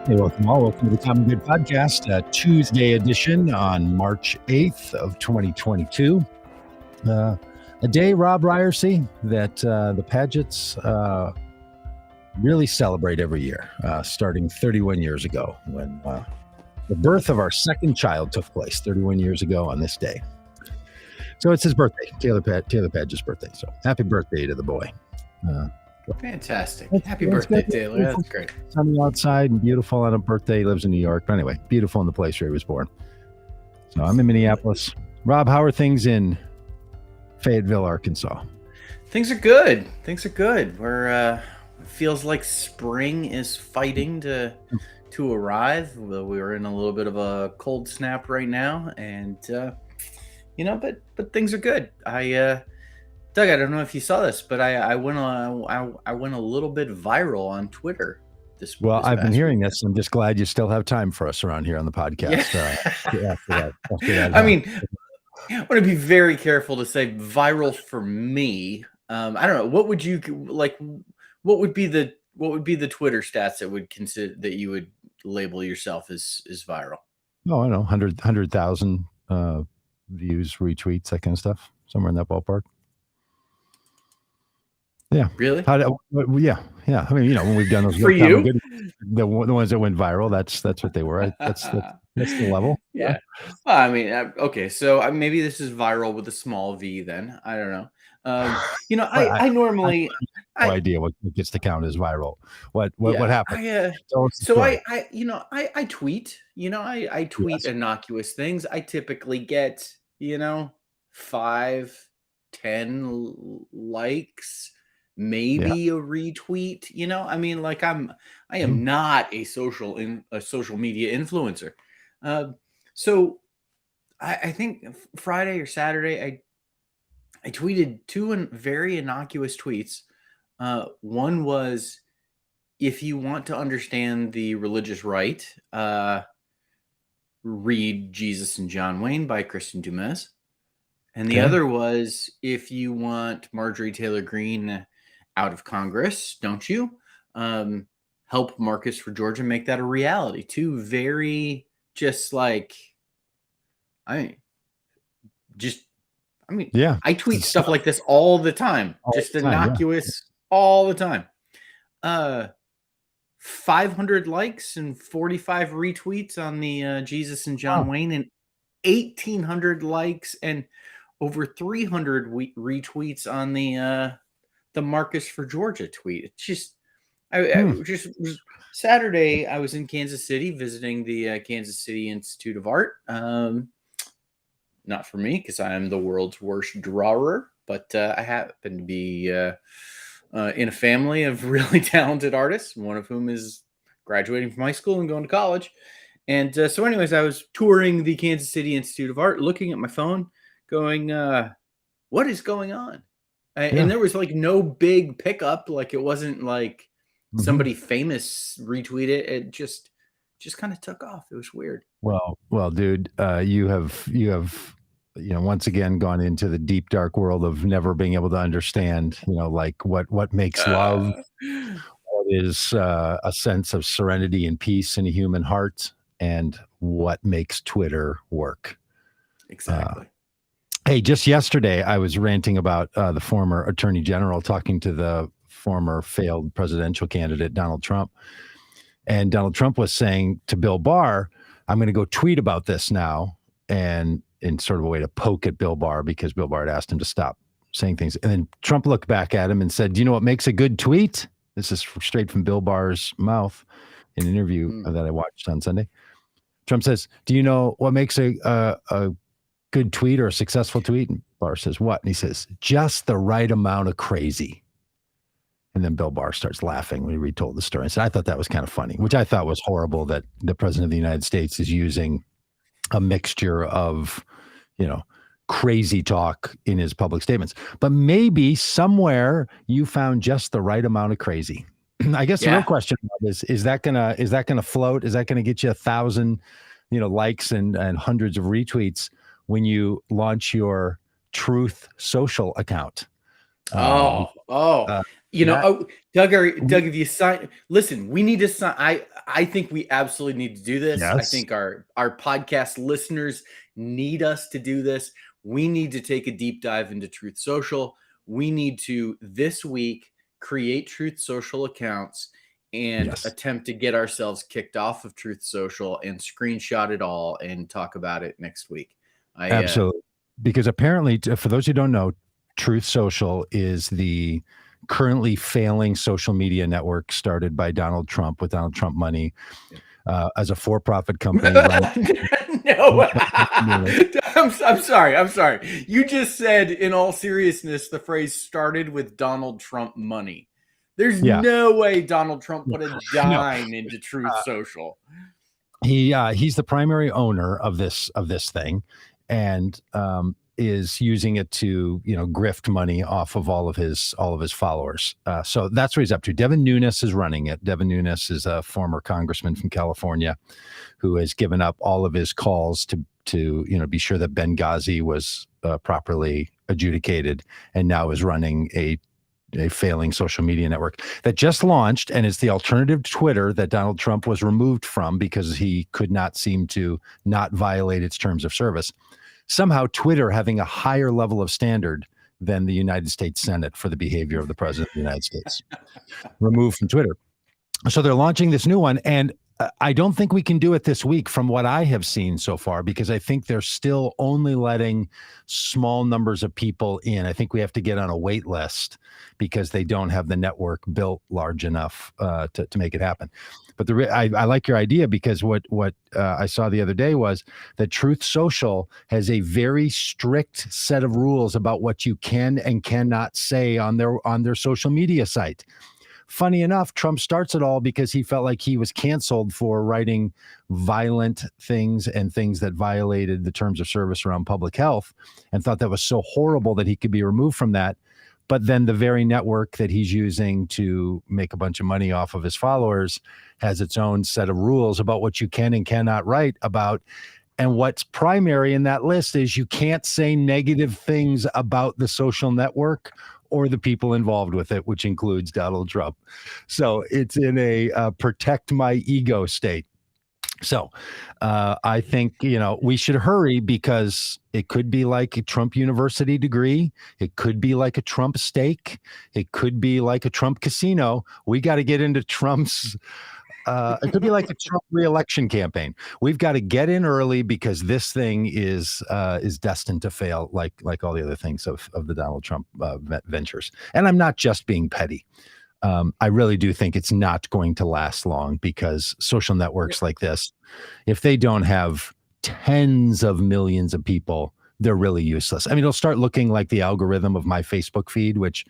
Hey, welcome all. Welcome to the Common Good Podcast, Tuesday edition on March 8th of 2022. A day, Robb Ryerse, that the Pagitts really celebrate every year, starting 31 years ago when the birth of our second child took place 31 years ago on this day. So it's his birthday, Taylor Pagitt's birthday. So happy birthday to the boy. Fantastic. Happy birthday, Taylor. That's great. Sunny outside and beautiful on a birthday. He lives in New York. But anyway, beautiful in the place where he was born. So I'm in Minneapolis. Rob, how are things in Fayetteville, Arkansas? Things are good. We're feels like spring is fighting to arrive. We are in a little bit of a cold snap right now, and but things are good. Doug, I don't know if you saw this, but I went a little bit viral on Twitter this I've been hearing this. I'm just glad you still have time for us around here on the podcast. Yeah. After that, I mean, I want to be very careful to say viral for me. I don't know. What would you like? What would be the Twitter stats that would consider that you would label yourself as viral? Oh, I don't know, 100,000 views, retweets, that kind of stuff, somewhere in that ballpark. Yeah. Really? Yeah. I mean, when we've done those for you, the ones that went viral, that's what they were. That's the level. Yeah. Well, I mean, okay. So maybe this is viral with a small V. Then I don't know. I normally have no idea what gets to count as viral. What happened? I tweet. I tweet innocuous things. I typically get 5, 10 likes. Maybe a retweet, I mean, like I am not a social media influencer. So I think Friday or Saturday, I tweeted 2 very innocuous tweets. One was, if you want to understand the religious right, read Jesus and John Wayne by Kristen Dumas. And the other was, if you want Marjorie Taylor Greene out of Congress, don't you? Help Marcus for Georgia make that a reality. 2 very I tweet stuff like this all the time. Just innocuous all the time. 500 likes and 45 retweets on the Jesus and John Wayne, and 1,800 likes and over 300 retweets on the Marcus for Georgia tweet. It's just, Saturday, I was in Kansas City visiting the Kansas City Institute of Art. Not for me, because I am the world's worst drawer, but I happen to be in a family of really talented artists, one of whom is graduating from high school and going to college. And so anyways, I was touring the Kansas City Institute of Art, looking at my phone, going, what is going on? And there was no big pickup. It wasn't like somebody famous retweeted. It just kind of took off. It was weird. Well, dude, you have once again gone into the deep dark world of never being able to understand, what makes love, what is a sense of serenity and peace in a human heart, and what makes Twitter work. Exactly. Hey, just yesterday, I was ranting about the former attorney general talking to the former failed presidential candidate, Donald Trump. And Donald Trump was saying to Bill Barr, I'm going to go tweet about this now, and in sort of a way to poke at Bill Barr, because Bill Barr had asked him to stop saying things. And then Trump looked back at him and said, do you know what makes a good tweet? This is straight from Bill Barr's mouth in an interview that I watched on Sunday. Trump says, do you know what makes a good tweet or a successful tweet? And Barr says, what? And he says, just the right amount of crazy. And then Bill Barr starts laughing when he retold the story. And so I thought that was kind of funny, which I thought was horrible, that the president of the United States is using a mixture of, crazy talk in his public statements. But maybe somewhere you found just the right amount of crazy. I guess the real question is that gonna float? Is that gonna get you 1,000, likes and hundreds of retweets when you launch your Truth Social account? Doug, if you listen, we need to sign. I think we absolutely need to do this. I Yes. think our podcast listeners need us to do this. We need to take a deep dive into Truth Social. We need to this week create Truth Social accounts and attempt to get ourselves kicked off of Truth Social and screenshot it all and talk about it next week. Absolutely. Because apparently, for those who don't know, Truth Social is the currently failing social media network started by Donald Trump with Donald Trump money as a for-profit company. No, I'm sorry. You just said, in all seriousness, the phrase "started with Donald Trump money." There's no way Donald Trump put a dime into Truth Social. He's the primary owner of this thing, and is using it to grift money off of all of his followers. So that's what he's up to. Devin Nunes is running it. Devin Nunes is a former congressman from California who has given up all of his calls to be sure that Benghazi was properly adjudicated, and now is running a failing social media network that just launched, and it's the alternative to Twitter that Donald Trump was removed from because he could not seem to not violate its terms of service. Somehow Twitter having a higher level of standard than the United States Senate for the behavior of the president of the United States, removed from Twitter. So they're launching this new one, and I don't think we can do it this week from what I have seen so far, because I think they're still only letting small numbers of people in. I think we have to get on a wait list because they don't have the network built large enough to make it happen. But I like your idea, because what I saw the other day was that Truth Social has a very strict set of rules about what you can and cannot say on their social media site. Funny enough, Trump starts it all because he felt like he was canceled for writing violent things and things that violated the terms of service around public health, and thought that was so horrible that he could be removed from that. But then the very network that he's using to make a bunch of money off of his followers has its own set of rules about what you can and cannot write about. And what's primary in that list is you can't say negative things about the social network or the people involved with it, which includes Donald Trump. So it's in a protect my ego state. So I think, we should hurry, because it could be like a Trump University degree. It could be like a Trump steak. It could be like a Trump casino. We got to get into Trump's. It could be like a Trump re-election campaign. We've got to get in early, because this thing is destined to fail, like all the other things of the Donald Trump ventures. And I'm not just being petty. I really do think it's not going to last long, because social networks like this, if they don't have tens of millions of people, they're really useless. I mean, it'll start looking like the algorithm of my Facebook feed, which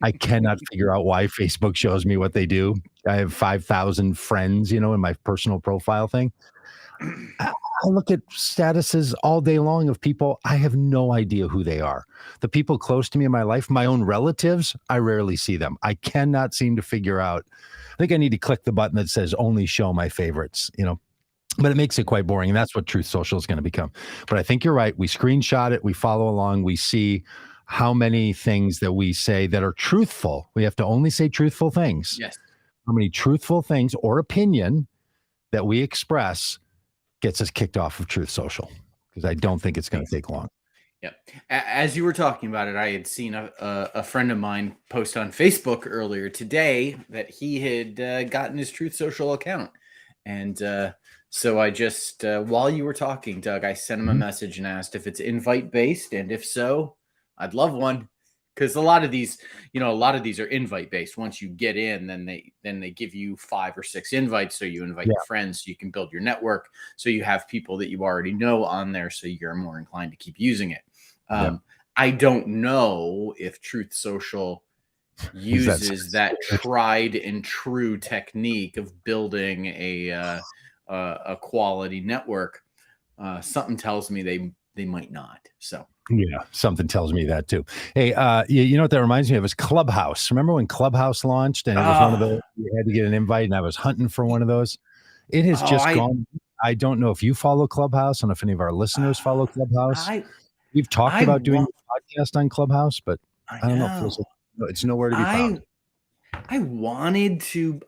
I cannot figure out why Facebook shows me what they do. I have 5,000 friends, in my personal profile thing. I look at statuses all day long of people. I have no idea who they are. The people close to me in my life, my own relatives, I rarely see them. I cannot seem to figure out. I think I need to click the button that says only show my favorites, but it makes it quite boring. And that's what Truth Social is going to become. But I think you're right. We screenshot it. We follow along. We see how many things that we say that are truthful. We have to only say truthful things. Yes. How many truthful things or opinion that we express gets us kicked off of Truth Social, because I don't think it's going to take long. Yeah. As you were talking about it, I had seen a friend of mine post on Facebook earlier today that he had gotten his Truth Social account. And so I just, while you were talking, Doug, I sent him a message and asked if it's invite based. And if so, I'd love one. Because a lot of these are invite based. Once you get in, then they give you 5 or 6 invites. So you invite your friends, so you can build your network. So you have people that you already know on there, so you're more inclined to keep using it. I don't know if Truth Social uses that tried and true technique of building a quality network. Something tells me they might not. So. Yeah, something tells me that too. Hey, you know what that reminds me of is Clubhouse. Remember when Clubhouse launched, and it was one of those, you had to get an invite, and I was hunting for one of those. It has just gone. I don't know if you follow Clubhouse. I don't know if any of our listeners follow Clubhouse. We've talked about doing a podcast on Clubhouse, but I don't know if it's nowhere to be found. I wanted to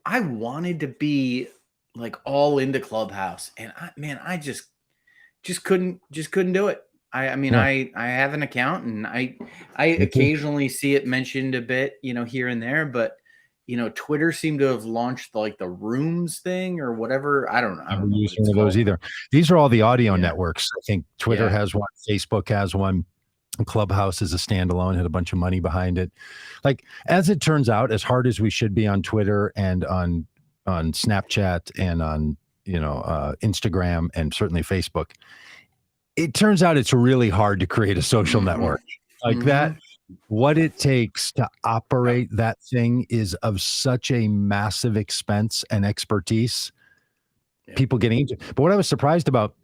be like all into Clubhouse, and I just couldn't do it. I mean, Yeah, I have an account, and I me too. occasionally see it mentioned a bit, here and there, but Twitter seemed to have launched like the rooms thing or whatever. I Never don't know what used one it's of those called. either. These are all the audio Yeah. networks. I think Twitter Yeah. has one, Facebook has one. Clubhouse is a standalone, had a bunch of money behind it. Like, as it turns out, as hard as we should be on Twitter and on Snapchat and on Instagram and certainly Facebook, it turns out it's really hard to create a social Mhm. network like that. Mhm. What it takes to operate that thing is of such a massive expense and expertise. Yep. People getting into, but what I was surprised about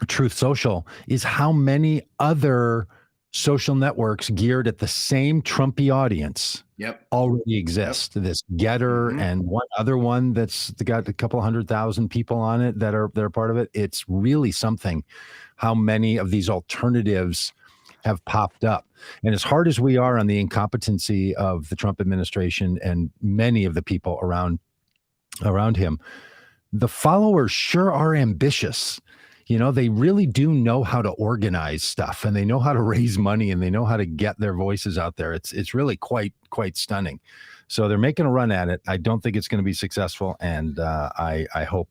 Truth Social is how many other social networks geared at the same Trumpy audience Yep. already Yep. exist. This Getter Mhm. and one other one that's got a couple 100,000 people on it that are part of it. It's really something how many of these alternatives have popped up. And as hard as we are on the incompetency of the Trump administration and many of the people around him, the followers sure are ambitious. They really do know how to organize stuff, and they know how to raise money, and they know how to get their voices out there. It's really quite stunning. So they're making a run at it. I don't think it's going to be successful, and I hope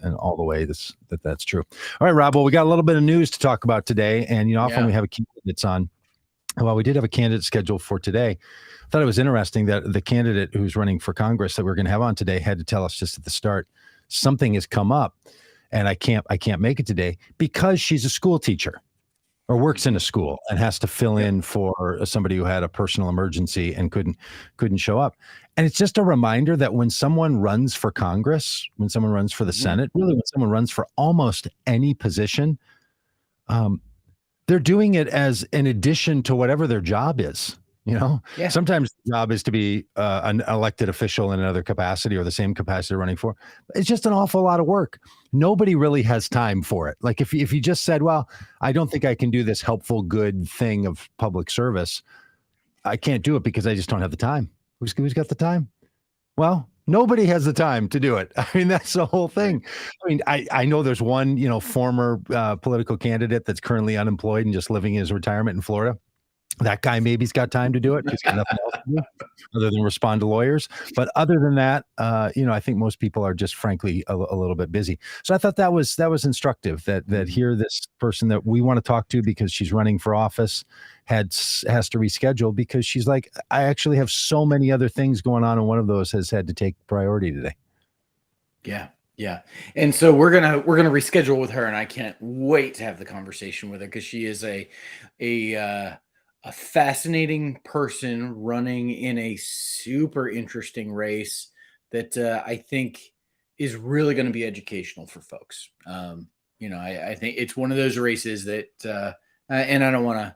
in all the way that's true. All right, Rob. Well, we got a little bit of news to talk about today, and often Yeah. we have a candidate that's on. Well, we did have a candidate scheduled for today. I thought it was interesting that the candidate who's running for Congress that we're going to have on today had to tell us just at the start something has come up, and I can't make it today because she's a school teacher or works in a Mhm. school and has to fill Yep. in for somebody who had a personal emergency and couldn't show up. And it's just a reminder that when someone runs for Congress, when someone runs for the Mhm. Senate, really when someone runs for almost any position, um, they're doing it as an addition to whatever their job is. Yeah. Sometimes the job is to be an elected official in another capacity or the same capacity they're running for. It's just an awful lot of work. Nobody really has time for it. Like if you just said, well, I don't think I can do this helpful, good thing of public service. I can't do it because I just don't have the time. Who's got the time? Well, nobody has the time to do it. I mean, that's the whole Right. thing. I mean, I know there's one, former political candidate that's currently unemployed and just living his retirement in Florida. That guy maybe's got time to do it. He's got nothing else to do other than respond to lawyers. But other than that, I think most people are just frankly a little bit busy. So I thought that was instructive that Mhm. here this person that we want to talk to because she's running for office has to reschedule because she's like, I actually have so many other things going on, and one of those has had to take priority today. Yeah. Yeah. And so we're gonna reschedule with her, and I can't wait to have the conversation with her because she is a uh, a fascinating person running in a super interesting race that I think is really going to be educational for folks. I think it's one of those races that, and I don't want to.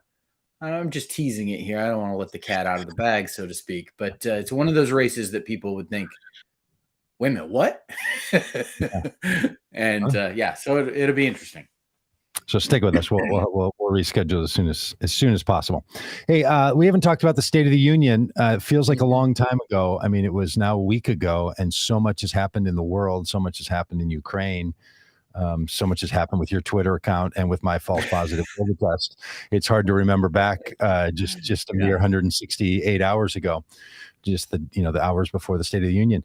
I'm just teasing it here. I don't want to let the cat out of the bag, so to speak. But it's one of those races that people would think, wait a minute, what? And Huh? yeah, so it'll be interesting. So stick with us. We'll reschedule as soon as possible. Hey, we haven't talked about the State of the Union. It feels like a Mhm. long time ago. I mean, it was now a week ago, and so much has happened in the world. So much has happened in Ukraine. So much has happened with your Twitter account and with my false positive COVID test. It's hard to remember back just a mere Yeah. 168 hours ago, just the hours before the State of the Union.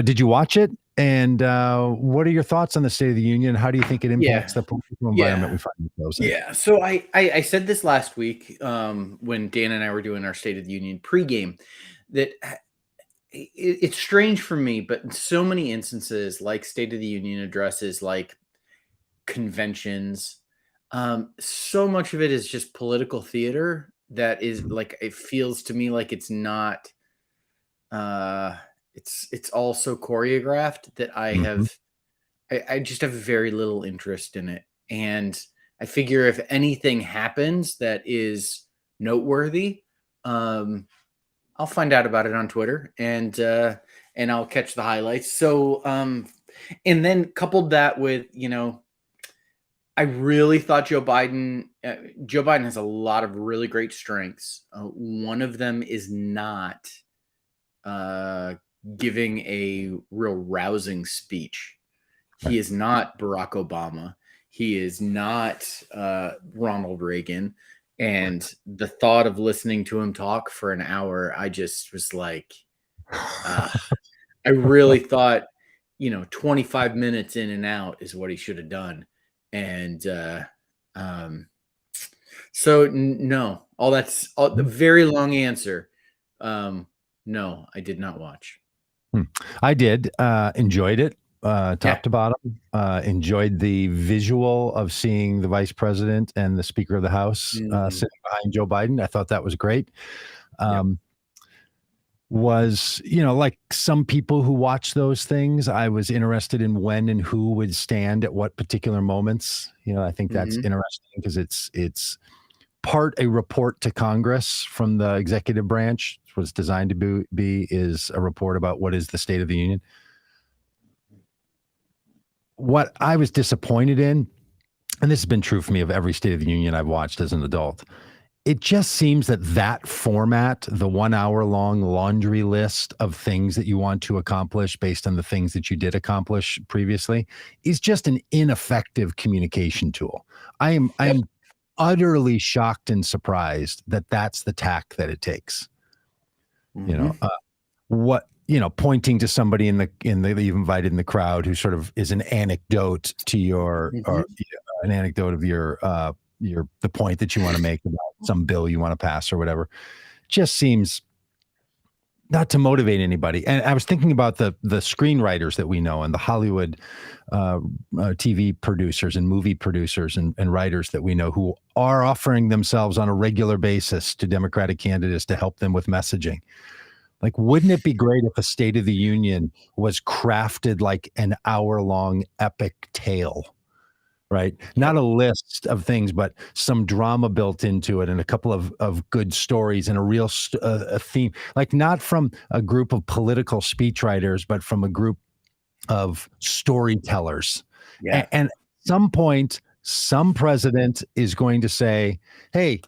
Did you watch it? And what are your thoughts on the State of the Union? How do you think it Yeah. impacts the political environment Yeah. we find ourselves in? Yeah. So I said this last week when Dan and I were doing our State of the Union pregame that it's strange for me, but in so many instances, like State of the Union addresses, like conventions, so much of it is just political theater that is Mhm, like it feels to me like it's not uh it's all so choreographed that mhm. I just have very little interest in it. And I figure if anything happens that is noteworthy, um, I'll find out about it on Twitter and I'll catch the highlights. So and then coupled that with, I really thought Joe Biden has a lot of really great strengths. One of them is not giving a real rousing speech. He is not Barack Obama. He is not Ronald Reagan. And the thought of listening to him talk for an hour, I just was like, I really thought, 25 minutes in and out is what he should have done. And so no, the very long answer. No, I did not watch. I did. Enjoyed it. Top to bottom. Enjoyed the visual of seeing the vice president and the Speaker of the House sitting behind Joe Biden. I thought that was great. Was, like some people who watch those things, I was interested in when and who would stand at what particular moments. I think that's interesting because it's part a report to Congress from the executive branch. What it's designed to be is a report about what is the State of the Union. What I was disappointed in, and this has been true for me of every State of the Union I've watched as an adult, it just seems that format, the 1 hour long laundry list of things that you want to accomplish based on the things that you did accomplish previously, is just an ineffective communication tool. I am utterly shocked and surprised that that's the tack that it takes. Pointing to somebody that you've invited in the crowd who sort of is an anecdote to your, or an anecdote of the point that you want to make about some bill you want to pass or whatever, just seems not to motivate anybody. And I was thinking about the screenwriters that we know and the Hollywood TV producers and movie producers and writers that we know who are offering themselves on a regular basis to Democratic candidates to help them with messaging. Like, wouldn't it be great if a State of the Union was crafted like an hour-long epic tale, right? Not a list of things, but some drama built into it and a couple of good stories and a real a theme, like not from a group of political speechwriters, but from a group of storytellers. And at some point, some president is going to say, hey,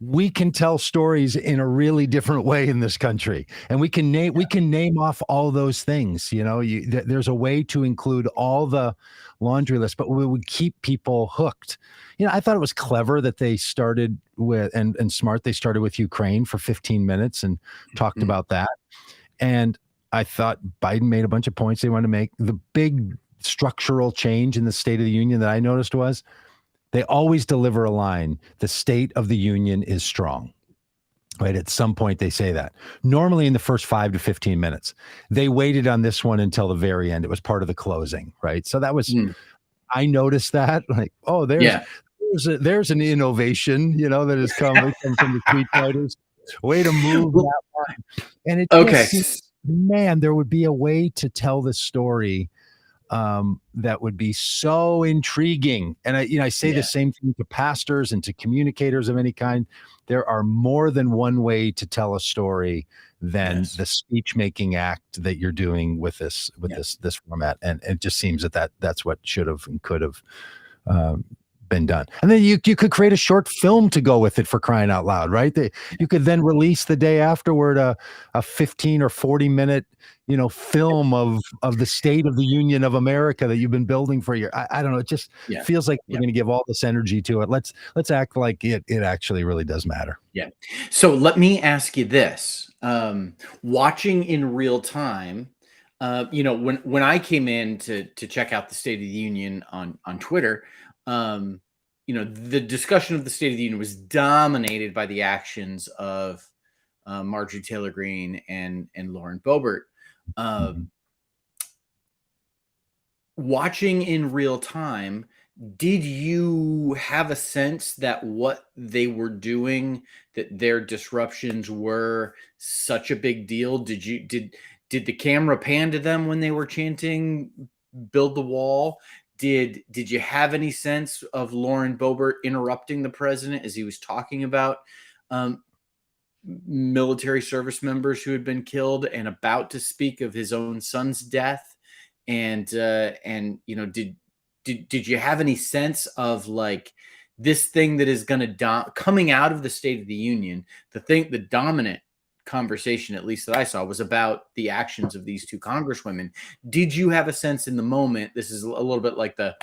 we can tell stories in a really different way in this country, and we can name off all those things. There's a way to include all the laundry list, but we would keep people hooked. I thought it was clever that they started with and smart. They started with Ukraine for 15 minutes and talked about that. And I thought Biden made a bunch of points they wanted to make. The big structural change in the State of the Union that I noticed was, they always deliver a line, the State of the Union is strong, right? At some point they say that. Normally in the first 5 to 15 minutes. They waited on this one until the very end. It was part of the closing, right? So that was, I noticed that, like, oh, there's an innovation, that has come from the tweet writers. Way to move that line. And it just seems, man, there would be a way to tell the story that would be so intriguing. And I say the same thing to pastors and to communicators of any kind. There are more than one way to tell a story than the speech making act that you're doing with this format. And it just seems that's what should have and could have been done. And then you could create a short film to go with it, for crying out loud, right? You could then release the day afterward a 15 or 40 minute film of the State of the Union of America that you've been building for a year. I don't know. It just feels like we're going to give all this energy to it. Let's act like it actually really does matter. Yeah. So let me ask you this: watching in real time, when I came in to check out the State of the Union on Twitter, the discussion of the State of the Union was dominated by the actions of Marjorie Taylor Greene and Lauren Boebert. Watching in real time, did you have a sense that what they were doing, that their disruptions were such a big deal? Did the camera pan to them when they were chanting "Build the Wall"? Did you have any sense of Lauren Boebert interrupting the president as he was talking about military service members who had been killed and about to speak of his own son's death? And did you have any sense of, like, this thing that is going to coming out of the State of the Union, the dominant conversation, at least that I saw, was about the actions of these two congresswomen. Did you have a sense in the moment? This is a little bit like the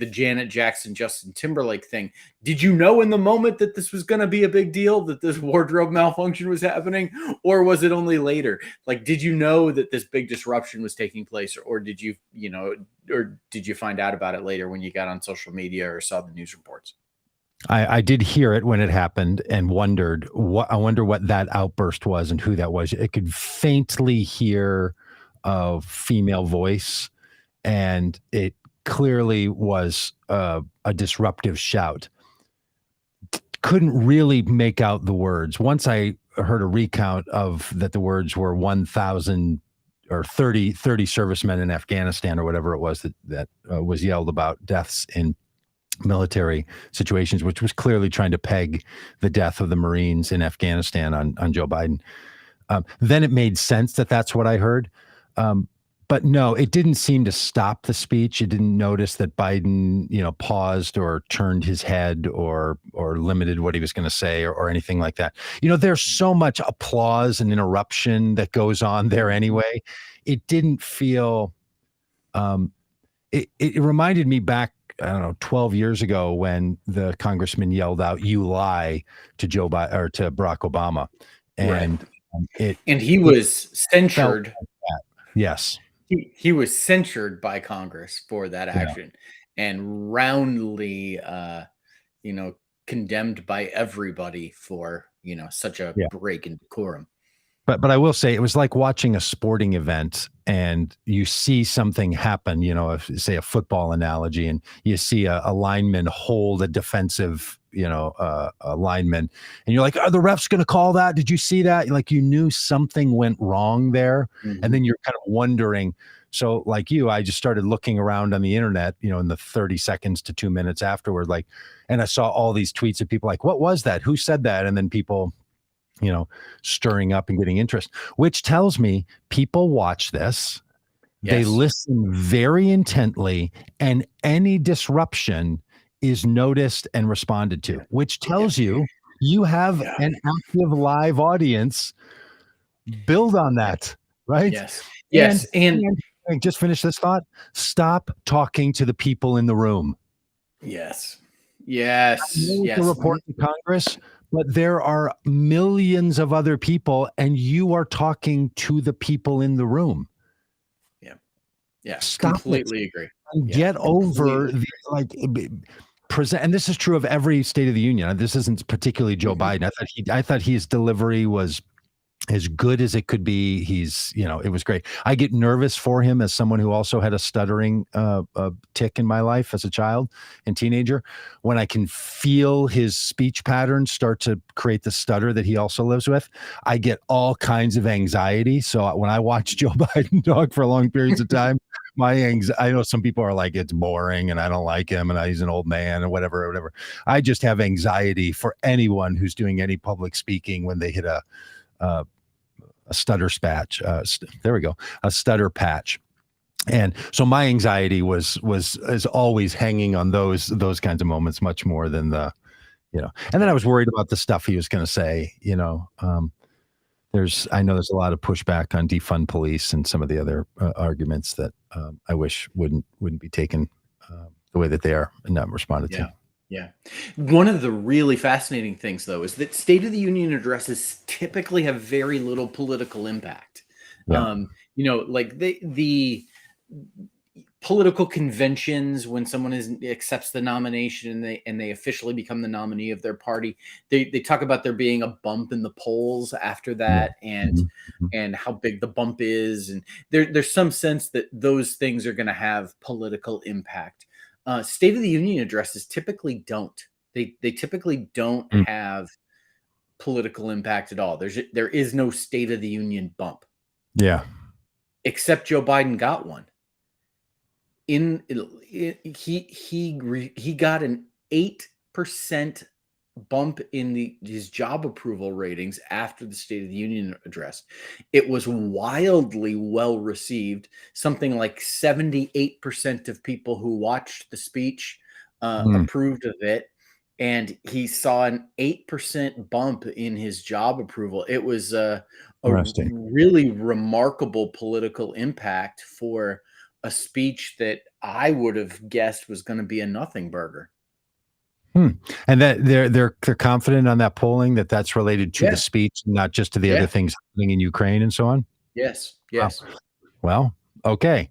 Janet Jackson, Justin Timberlake thing. Did you know in the moment that this was going to be a big deal, that this wardrobe malfunction was happening, or was it only later? Like, did you know that this big disruption was taking place, or did you find out about it later when you got on social media or saw the news reports? I did hear it when it happened and wondered I wonder what that outburst was and who that was. I could faintly hear a female voice, and it clearly was a disruptive shout. Couldn't really make out the words. Once I heard a recount of that the words were 1,000 or 30 servicemen in Afghanistan or whatever it was that was yelled about deaths in military situations, which was clearly trying to peg the death of the Marines in Afghanistan on Joe Biden. Then it made sense that that's what I heard. But no, it didn't seem to stop the speech. It didn't notice that Biden, paused or turned his head or limited what he was going to say or anything like that. There's so much applause and interruption that goes on there anyway. It didn't feel. It reminded me back, I don't know, 12 years ago when the congressman yelled out, "You lie," to Joe Biden or to Barack Obama, and he was censured. Like yes. He was censured by Congress for that action, and roundly, condemned by everybody for, such a break in decorum. But I will say it was like watching a sporting event and you see something happen, say a football analogy, and you see a lineman hold a defensive, a lineman, and you're like, are the refs going to call that? Did you see that? Like, you knew something went wrong there. Mm-hmm. And then you're kind of wondering. So like you, I just started looking around on the internet, in the 30 seconds to 2 minutes afterward, and I saw all these tweets of people like, what was that? Who said that? And then people, stirring up and getting interest, which tells me people watch this. Yes. They listen very intently, and any disruption is noticed and responded to, which tells you have an active live audience. Build on that, right? Yes. Yes. And just finish this thought. Stop talking to the people in the room. Yes. Yes. Yes. To report to Congress, but there are millions of other people, and you are talking to the people in the room. Yeah. Yeah. Stop completely agree. And get over present. And this is true of every State of the Union. This isn't particularly Joe Biden. I thought his delivery was as good as it could be. It was great. I get nervous for him as someone who also had a stuttering tick in my life as a child and teenager, when I can feel his speech patterns start to create the stutter that he also lives with. I get all kinds of anxiety. So when I watch Joe Biden talk for long periods of time, I know some people are like, it's boring and I don't like him and he's an old man and whatever. I just have anxiety for anyone who's doing any public speaking when they hit a stutter patch. There we go. A stutter patch. And so my anxiety is always hanging on those kinds of moments much more than and then I was worried about the stuff he was going to say. I know there's a lot of pushback on defund police and some of the other arguments that I wish wouldn't be taken the way that they are and not responded to. Yeah. One of the really fascinating things, though, is that State of the Union addresses typically have very little political impact. Yeah. Like the political conventions, when someone accepts the nomination and they officially become the nominee of their party, they talk about there being a bump in the polls after that, and how big the bump is, and there's some sense that those things are going to have political impact. State of the Union addresses typically don't. They typically don't have political impact at all. There is no State of the Union bump. Yeah. Except Joe Biden got one. He got an 8% bump in his job approval ratings after the State of the Union address. It was wildly well received. Something like 78% of people who watched the speech approved of it. and he saw an 8% bump in his job approval. It was a Interesting. really remarkable political impact for a speech that I would have guessed was going to be a nothing burger. And that they're confident on that polling that that's related to the Yeah. speech, not just to the other Yeah. things happening in Ukraine and so on? Yes. Wow. Yes. Well, okay.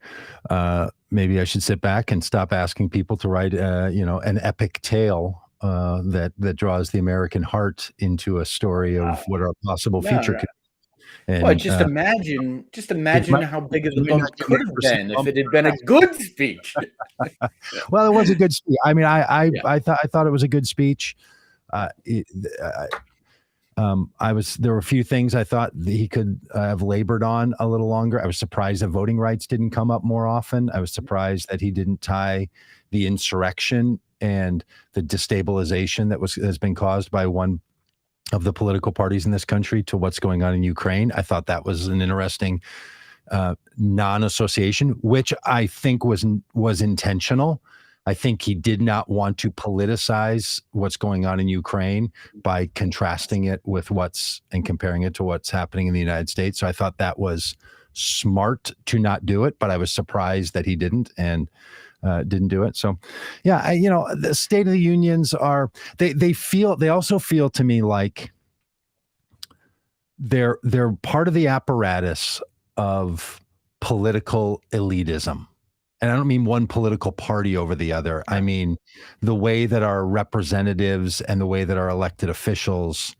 Maybe I should sit back and stop asking people to write, an epic tale that draws the American heart into a story of what our possible No, future no. could. Well, And just it might, imagine how big of you the might not bump get an could have 8% been if bump. it had been a good speech. Well, it was a good speech. I mean, Yeah. I thought it was a good speech. It, there were a few things I thought that he could have labored on a little longer. I was surprised that voting rights didn't come up more often. I was surprised that he didn't tie the insurrection and the destabilization that has been caused by one of the political parties in this country to what's going on in Ukraine. I thought that was an interesting non-association, which I think was intentional. I think he did not want to politicize what's going on in Ukraine by contrasting it with and comparing it to what's happening in the United States. So I thought that was smart to not do it, but I was surprised that he didn't and didn't do it. So, yeah, the State of the Unions they also feel to me like they're part of the apparatus of political elitism. And I don't mean one political party over the other. I mean the way that our representatives and the way that our elected officials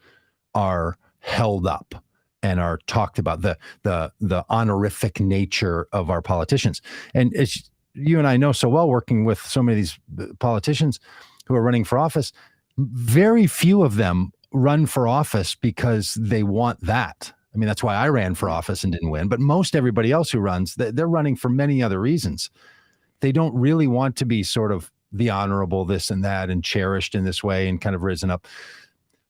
are held up and are talked about, the honorific nature of our politicians. And as you and I know so well, working with so many of these politicians who are running for office, very few of them run for office because they want that. I mean, that's why I ran for office and didn't win. But most everybody else who runs, they're running for many other reasons. They don't really want to be sort of the honorable this and that and cherished in this way and kind of risen up.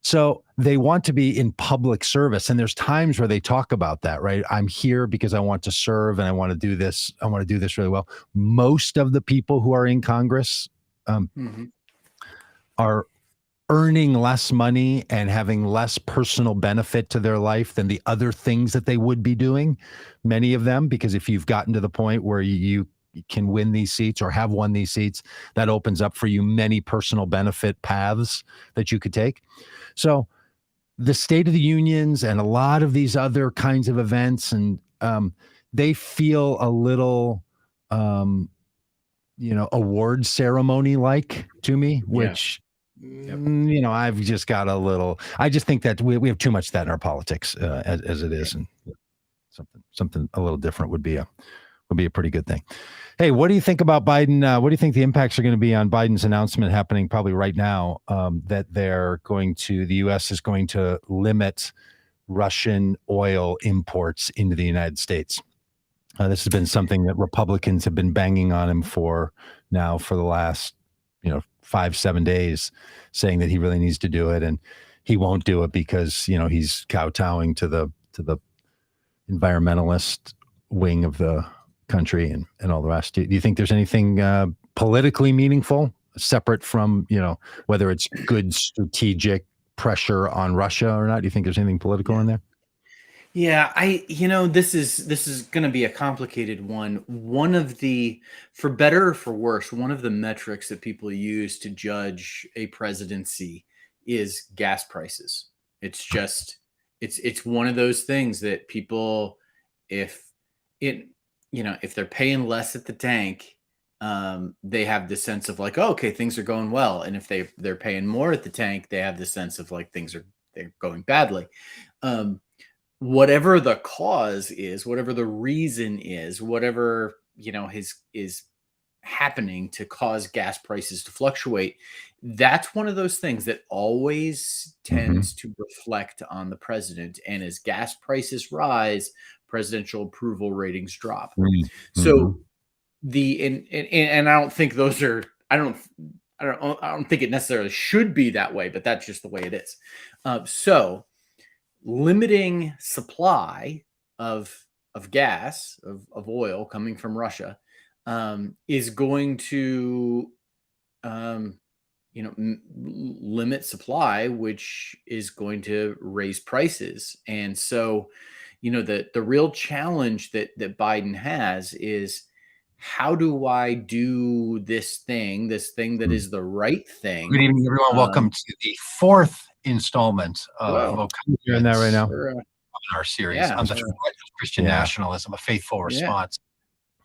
So they want to be in public service. And there's times where they talk about that, right? I'm here because I want to serve and I want to do this. I want to do this really well. Most of the people who are in Congress are earning less money and having less personal benefit to their life than the other things that they would be doing. Many of them, because if you've gotten to the point where you can win these seats or have won these seats, that opens up for you many personal benefit paths that you could take. So the State of the Unions and a lot of these other kinds of events, and they feel a little, award ceremony like to me, which, I've just got I just think that we have too much of that in our politics as it is. And something a little different would be a pretty good thing. Hey, what do you think about Biden? What do you think the impacts are going to be on Biden's announcement happening probably right now that the U.S. is going to limit Russian oil imports into the United States? This has been something that Republicans have been banging on him for the last, 5-7 days, saying that he really needs to do it, and he won't do it because he's kowtowing to the environmentalist wing of the country and all the rest. Do you think there's anything politically meaningful separate from whether it's good strategic pressure on Russia or not? Do you think there's anything political in there? Yeah, this is going to be a complicated one. For better or for worse, one of the metrics that people use to judge a presidency is gas prices. It's one of those things that people, if they're paying less at the tank, they have the sense of like, oh, okay, things are going well. And if they're paying more at the tank, they have the sense of like they're going badly. Whatever the cause is, whatever the reason is, whatever is happening to cause gas prices to fluctuate, that's one of those things that always tends to reflect on the president. And as gas prices rise, presidential approval ratings drop. So and I don't think those are I don't think it necessarily should be that way, but that's just the way it is. So limiting supply of gas, of oil coming from Russia, is going to limit supply, which is going to raise prices. And so, the real challenge that Biden has is, how do I do this thing that is the right thing? Good evening, everyone. Welcome to the fourth installment of You're in that right now. in our series, Yeah, Untitled Christian Yeah. Nationalism, a faithful response.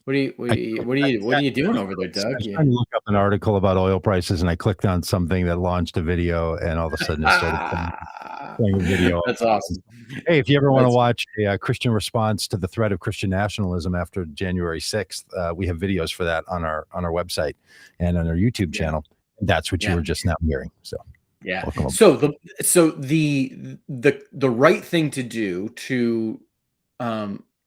What are you doing over there, Doug? I was trying to look up an article about oil prices, and I clicked on something that launched a video, and all of a sudden it started playing a video. That's awesome. Hey, if you ever want to watch a Christian response to the threat of Christian nationalism after January 6th, we have videos for that on our website and on our YouTube channel. That's what you were just now hearing. So yeah. So the right thing to do to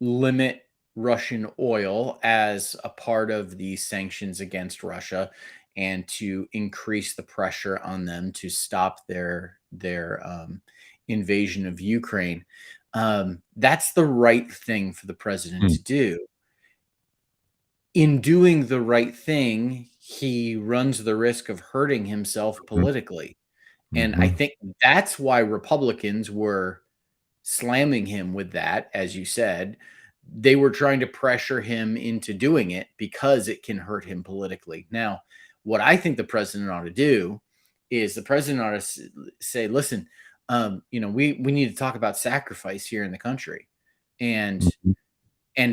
limit Russian oil as a part of the sanctions against Russia, and to increase the pressure on them to stop their invasion of Ukraine. That's the right thing for the president to do. In doing the right thing, he runs the risk of hurting himself politically. And I think that's why Republicans were slamming him with that, as you said. They were trying to pressure him into doing it because it can hurt him politically. Now, what I think the president ought to do is the president ought to say, listen, we need to talk about sacrifice here in the country, and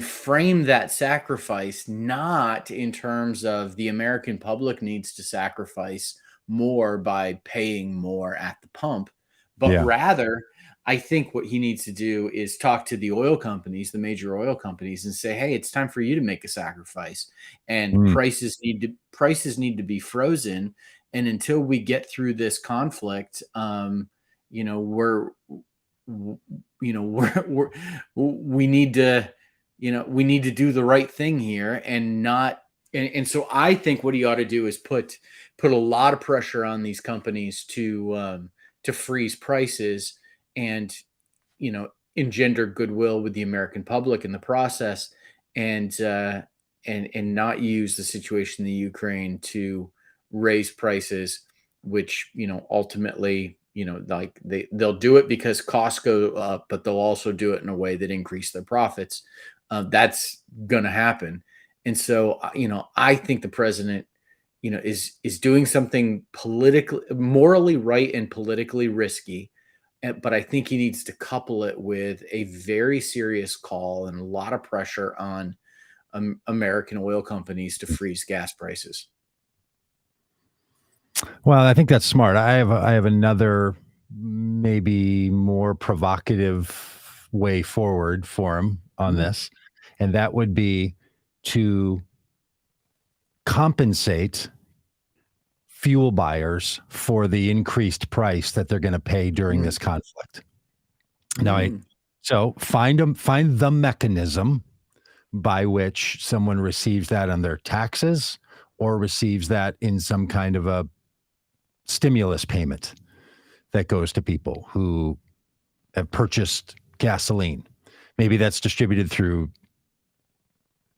frame that sacrifice not in terms of the American public needs to sacrifice more by paying more at the pump, but rather, I think what he needs to do is talk to the oil companies, the major oil companies, and say, hey, it's time for you to make a sacrifice, and prices need to be frozen. And until we get through this conflict, we need to do the right thing here, and not. And so I think what he ought to do is put a lot of pressure on these companies to freeze prices, and engender goodwill with the American public in the process, and not use the situation in the Ukraine to raise prices, which ultimately they'll do it because costs go up, but they'll also do it in a way that increase their profits. That's gonna happen. And so I think the president is doing something politically, morally right and politically risky. But I think he needs to couple it with a very serious call and a lot of pressure on American oil companies to freeze gas prices. Well, I think that's smart. I have another, maybe more provocative way forward for him on this, and that would be to compensate fuel buyers for the increased price that they're going to pay during this conflict. Now, so find the mechanism by which someone receives that on their taxes, or receives that in some kind of a stimulus payment that goes to people who have purchased gasoline. Maybe that's distributed through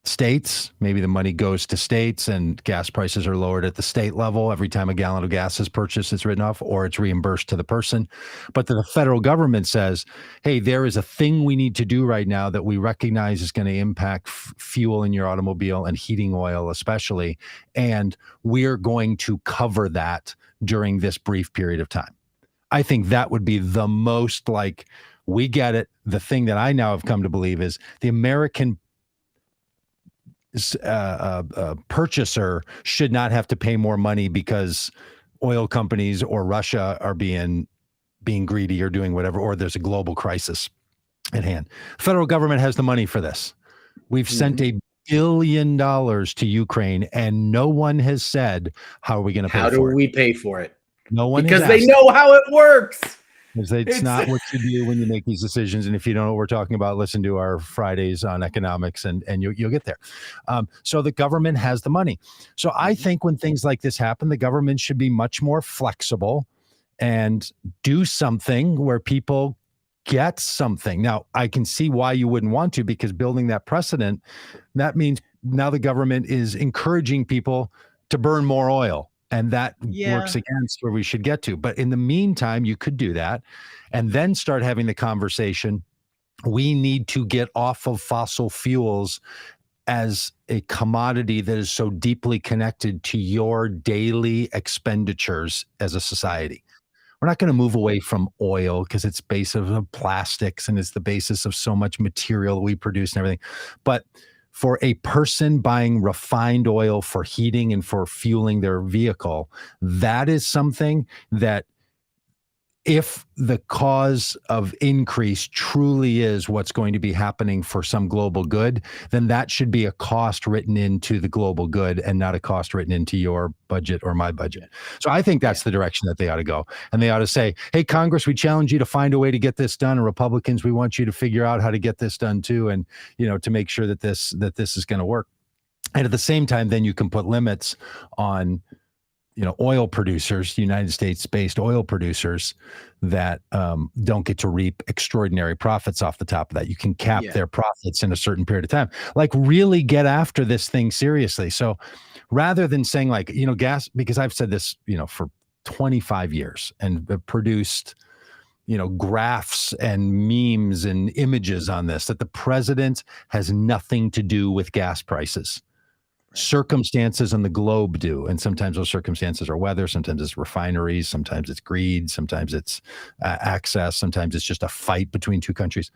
states. Maybe the money goes to states and gas prices are lowered at the state level. Every time a gallon of gas is purchased, it's written off, or it's reimbursed to the person. But the federal government says, hey, there is a thing we need to do right now that we recognize is going to impact fuel in your automobile and heating oil especially. And we're going to cover that during this brief period of time. I think that would be the most we get it. The thing that I now have come to believe is the American purchaser should not have to pay more money because oil companies or Russia are being greedy or doing whatever, or there's a global crisis at hand. Federal government has the money for this. We've sent $1 billion to Ukraine, and no one has said, how are we going to pay for it? How do we pay for it? No one, because they know how it works. It's not what you do when you make these decisions. And if you don't know what we're talking about, listen to our Fridays on economics, and you'll get there. So the government has the money. So I think when things like this happen, the government should be much more flexible and do something where people get something. Now, I can see why you wouldn't want to, because building that precedent, that means now the government is encouraging people to burn more oil And that works against where we should get to. But in the meantime, you could do that and then start having the conversation. We need to get off of fossil fuels as a commodity that is so deeply connected to your daily expenditures as a society. We're not going to move away from oil because it's base of plastics and it's the basis of so much material we produce and everything. But for a person buying refined oil for heating and for fueling their vehicle, that is something that, if the cause of increase truly is what's going to be happening for some global good, then that should be a cost written into the global good and not a cost written into your budget or my budget. So I think that's the direction that they ought to go. And they ought to say, hey, Congress, we challenge you to find a way to get this done. And Republicans, we want you to figure out how to get this done too. And, to make sure that this is going to work. And at the same time, then you can put limits on oil producers, United States-based oil producers that don't get to reap extraordinary profits off the top of that. You can cap their profits in a certain period of time. Like, really get after this thing seriously. So rather than saying gas, because I've said this, for 25 years and produced, graphs and memes and images on this, that the president has nothing to do with gas prices. Circumstances on the globe do. And sometimes those circumstances are weather, sometimes it's refineries, sometimes it's greed, sometimes it's access, sometimes it's just a fight between two countries.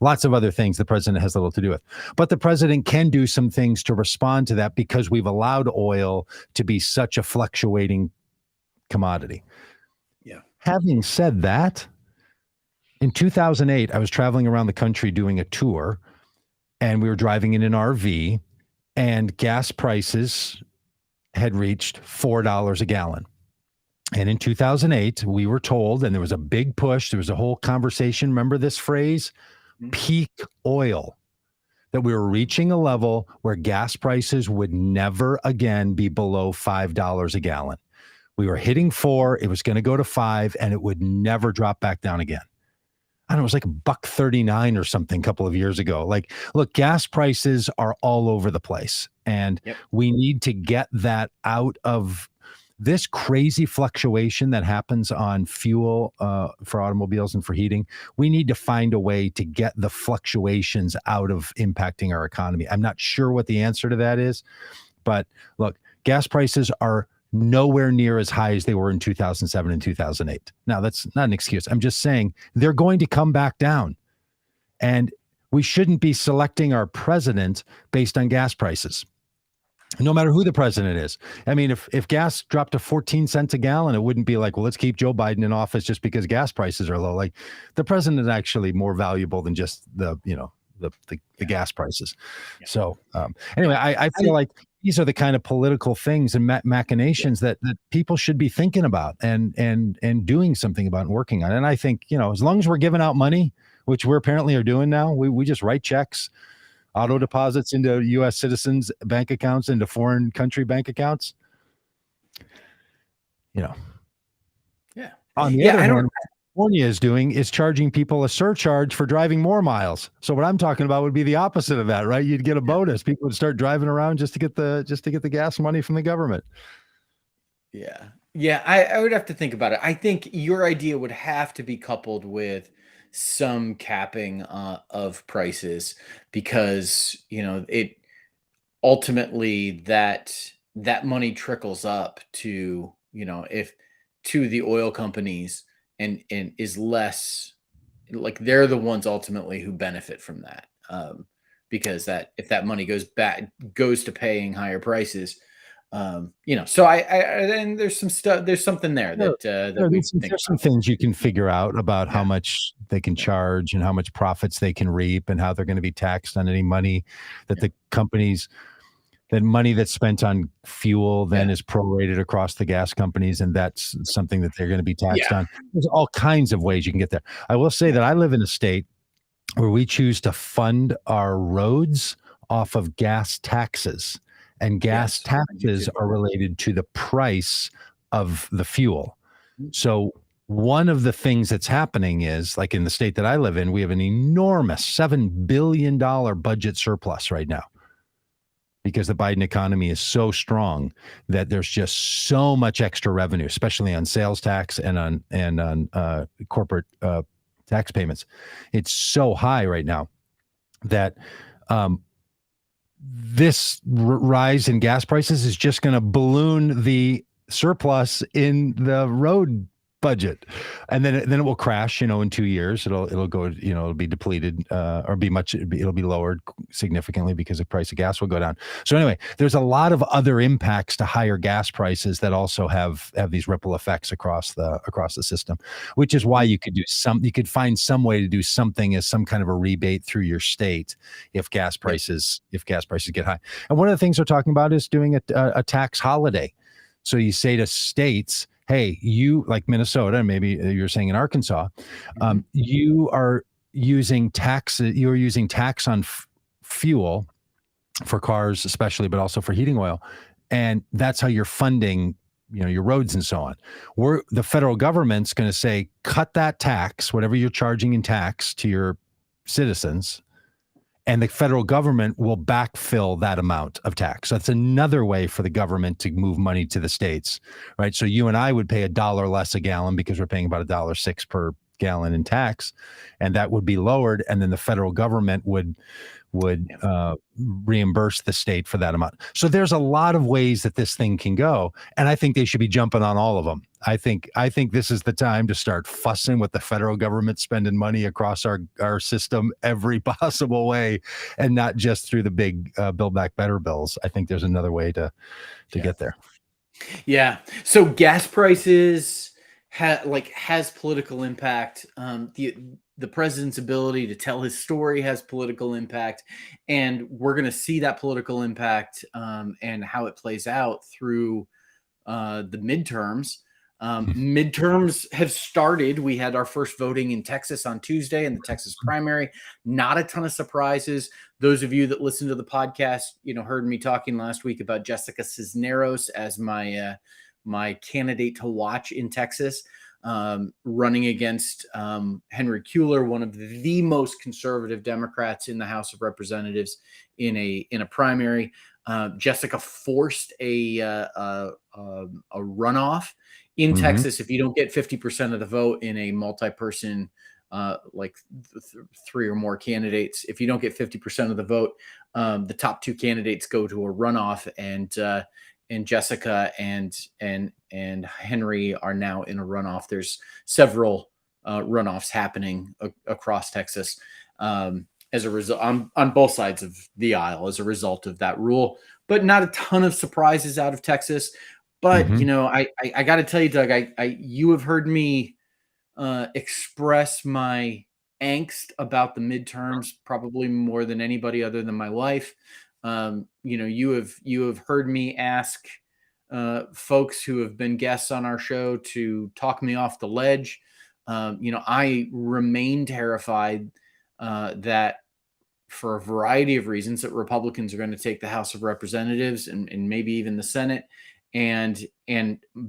Lots of other things the president has little to do with. But the president can do some things to respond to that because we've allowed oil to be such a fluctuating commodity. Yeah. Having said that, in 2008, I was traveling around the country doing a tour, and we were driving in an RV, and gas prices had reached $4 a gallon. And in 2008, we were told, and there was a big push, there was a whole conversation, remember this phrase, peak oil, that we were reaching a level where gas prices would never again be below $5 a gallon. We were hitting 4, it was going to go to 5, and it would never drop back down again. I don't know, it was like $1.39 or something a couple of years ago. Like, look, gas prices are all over the place, and we need to get that out of this crazy fluctuation that happens on fuel for automobiles and for heating. We need to find a way to get the fluctuations out of impacting our economy. I'm not sure what the answer to that is, but look, gas prices are nowhere near as high as they were in 2007 and 2008. Now, that's not an excuse. I'm just saying they're going to come back down. And we shouldn't be selecting our president based on gas prices, no matter who the president is. I mean, if gas dropped to 14 cents a gallon, it wouldn't be like, well, let's keep Joe Biden in office just because gas prices are low. Like, the president is actually more valuable than just the gas prices. Yeah. So anyway, I feel like these are the kind of political things and machinations that people should be thinking about and doing something about and working on. And I think, as long as we're giving out money, which we apparently are doing now, we just write checks, auto deposits into U.S. citizens' bank accounts, into foreign country bank accounts. On the other hand, California is charging people a surcharge for driving more miles. So what I'm talking about would be the opposite of that, right? You'd get a bonus. People would start driving around just to get the gas money from the government. Yeah. I would have to think about it. I think your idea would have to be coupled with some capping of prices, because it ultimately that money trickles up to to the oil companies. And is less like they're the ones ultimately who benefit from that, because if that money goes to paying higher prices, So and there's some stuff. There's something there there's some things you can figure out about how much they can charge and how much profits they can reap and how they're going to be taxed on any money that the companies. That money that's spent on fuel then is prorated across the gas companies, and that's something that they're going to be taxed on. There's all kinds of ways you can get there. I will say that I live in a state where we choose to fund our roads off of gas taxes, and gas taxes are related to the price of the fuel. So one of the things that's happening is, like in the state that I live in, we have an enormous $7 billion budget surplus right now. because the Biden economy is so strong that there's just so much extra revenue, especially on sales tax and on corporate tax payments. It's so high right now that this rise in gas prices is just going to balloon the surplus in the road budget, and then it will crash. In 2 years, it'll go. It'll be depleted or it'll be lowered significantly because the price of gas will go down. So anyway, there's a lot of other impacts to higher gas prices that also have these ripple effects across the system, which is why you could find some way to do something as some kind of a rebate through your state if gas prices get high. And one of the things they're talking about is doing a tax holiday. So you say to states, hey, you, like Minnesota, and maybe you're saying in Arkansas, you are using tax on fuel for cars, especially, but also for heating oil. And that's how you're funding, your roads and so on. The federal government's going to say, cut that tax, whatever you're charging in tax to your citizens, and the federal government will backfill that amount of tax. So that's another way for the government to move money to the states, right? So you and I would pay $1 less a gallon because we're paying about $1.06 per gallon in tax, and that would be lowered. And then the federal government would reimburse the state for that amount. So there's a lot of ways that this thing can go, and I think they should be jumping on all of them. I think this is the time to start fussing with the federal government spending money across our system every possible way, and not just through the big Build Back Better bills. I think there's another way to get there. Yeah. So gas prices has political impact. The president's ability to tell his story has political impact, and we're going to see that political impact and how it plays out through the midterms. Midterms have started. We had our first voting in Texas on Tuesday in the Texas primary. Not a ton of surprises. Those of you that listen to the podcast, heard me talking last week about Jessica Cisneros as my candidate to watch in Texas, running against Henry Cuellar, one of the most conservative Democrats in the House of Representatives, in a primary. Jessica forced a runoff in Texas. If you don't get 50% of the vote in a multi-person, three or more candidates, if you don't get 50% of the vote, the top two candidates go to a runoff, and Jessica and Henry are now in a runoff. There's several runoffs happening across Texas as a result on both sides of the aisle as a result of that rule. But not a ton of surprises out of Texas. But I got to tell you, Doug, you have heard me express my angst about the midterms probably more than anybody other than my wife. You have heard me ask folks who have been guests on our show to talk me off the ledge. I remain terrified that for a variety of reasons that Republicans are going to take the House of Representatives and maybe even the Senate. And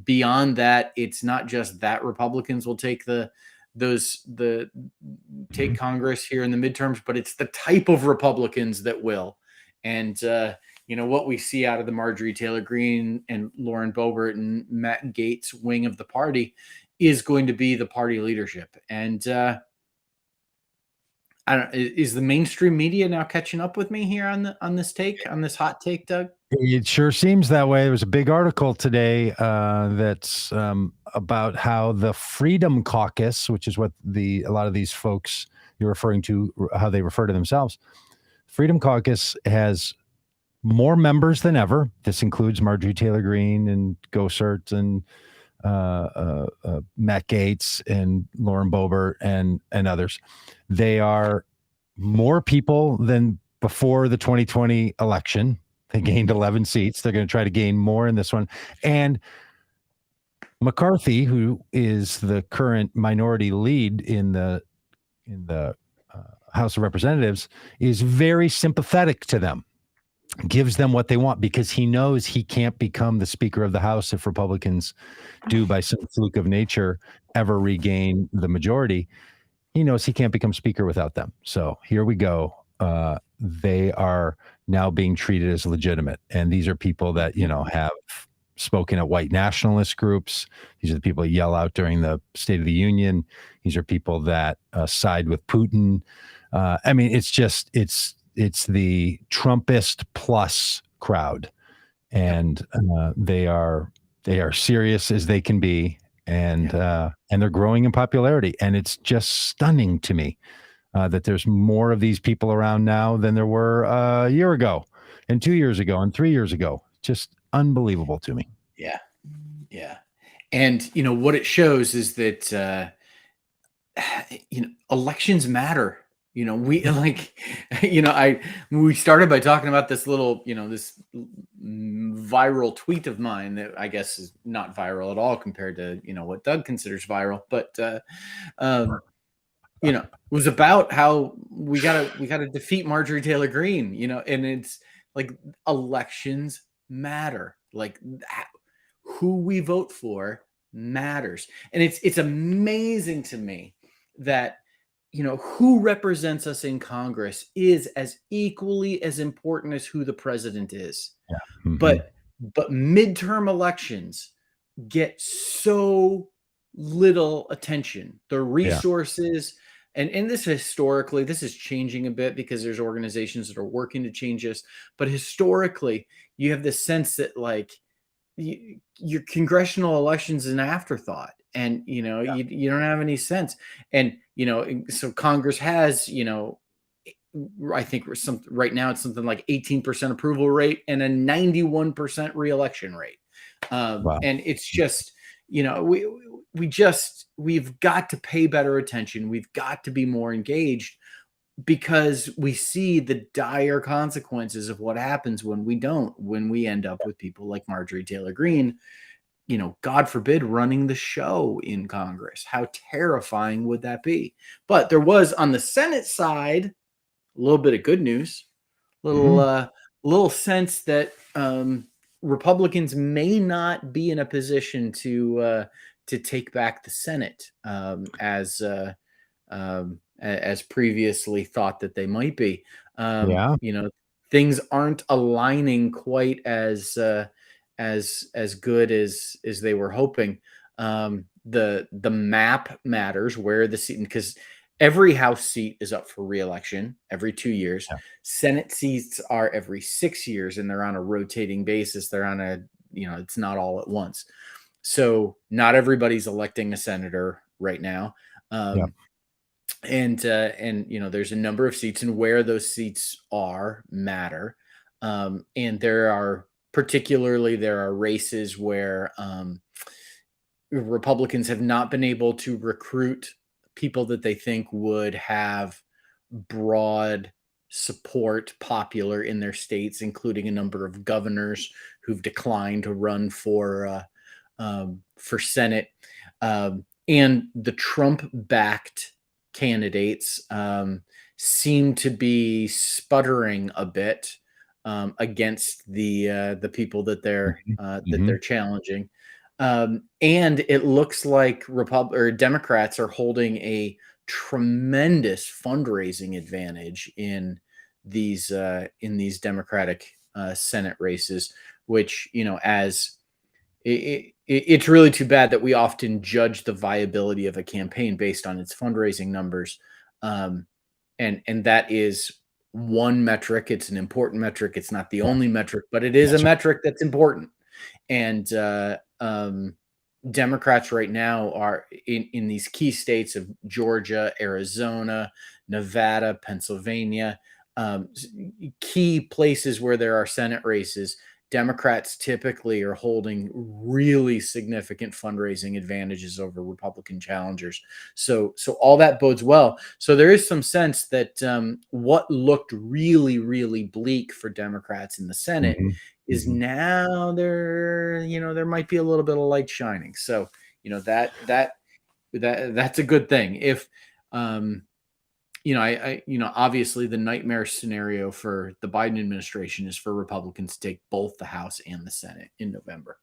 beyond that, it's not just that Republicans will take take Congress here in the midterms, but it's the type of Republicans that will. And what we see out of the Marjorie Taylor Greene and Lauren Boebert and Matt Gaetz wing of the party is going to be the party leadership. And is the mainstream media now catching up with me here on this hot take, Doug? It sure seems that way. There was a big article today that's about how the Freedom Caucus, which is what a lot of these folks you're referring to, how they refer to themselves. Freedom Caucus has more members than ever. This includes Marjorie Taylor Greene and Gosert and Matt Gaetz and Lauren Boebert and others. They are more people than before the 2020 election. They gained 11 seats. They're going to try to gain more in this one. And McCarthy, who is the current minority lead in the House of Representatives, is very sympathetic to them, gives them what they want, because he knows he can't become the Speaker of the House if Republicans do, by some fluke of nature, ever regain the majority. He knows he can't become Speaker without them. So here we go. they are now being treated as legitimate. And these are people that, have spoken at white nationalist groups. These are the people that yell out during the State of the Union. These are people that side with Putin. I mean, it's the Trumpist plus crowd, and they are serious as they can be, and they're growing in popularity. And it's just stunning to me that there's more of these people around now than there were a year ago, and 2 years ago, and 3 years ago. Just unbelievable to me. Yeah. Yeah. And, what it shows is that, elections matter. We we started by talking about this little, this viral tweet of mine that I guess is not viral at all compared to, what Doug considers viral, but, it was about how we gotta defeat Marjorie Taylor Greene, and it's like elections matter. Like who we vote for matters. And it's amazing to me that, who represents us in Congress is as equally as important as who the president is. Yeah. Mm-hmm. But midterm elections get so little attention. The resources, and this historically, this is changing a bit because there's organizations that are working to change this. But historically, you have this sense that your congressional elections is an afterthought, and you don't have any sense. And so Congress has, I think right now it's something like 18% approval rate and a 91% reelection rate. Wow. And it's just, we've got to pay better attention. We've got to be more engaged, because we see the dire consequences of what happens when we end up with people like Marjorie Taylor Greene, God forbid, running the show in Congress. How terrifying would that be? But there was, on the Senate side, a little bit of good news, little sense that Republicans may not be in a position to take back the Senate as previously thought that they might be. Things aren't aligning quite as good as they were hoping. The map matters, where the seat, because every House seat is up for re-election every 2 years. Yeah. Senate seats are every 6 years, and they're on a rotating basis. They're on it's not all at once. So not everybody's electing a senator right now. And there's a number of seats, and where those seats matter. And there are races where Republicans have not been able to recruit people that they think would have broad support, popular in their states, including a number of governors who've declined to run for Senate. And the Trump-backed candidates seem to be sputtering a bit against the people that they're challenging, and it looks like Democrats are holding a tremendous fundraising advantage in these Democratic Senate races, which as it's really too bad that we often judge the viability of a campaign based on its fundraising numbers. And that is one metric. It's an important metric. It's not the only metric, but it is a metric that's important. And Democrats right now are in these key states of Georgia, Arizona, Nevada, Pennsylvania, key places where there are Senate races. Democrats typically are holding really significant fundraising advantages over Republican challengers. So all that bodes well. So there is some sense that what looked really, really bleak for Democrats in the Senate is now there might be a little bit of light shining. So, that's a good thing. If, obviously the nightmare scenario for the Biden administration is for Republicans to take both the House and the Senate in November.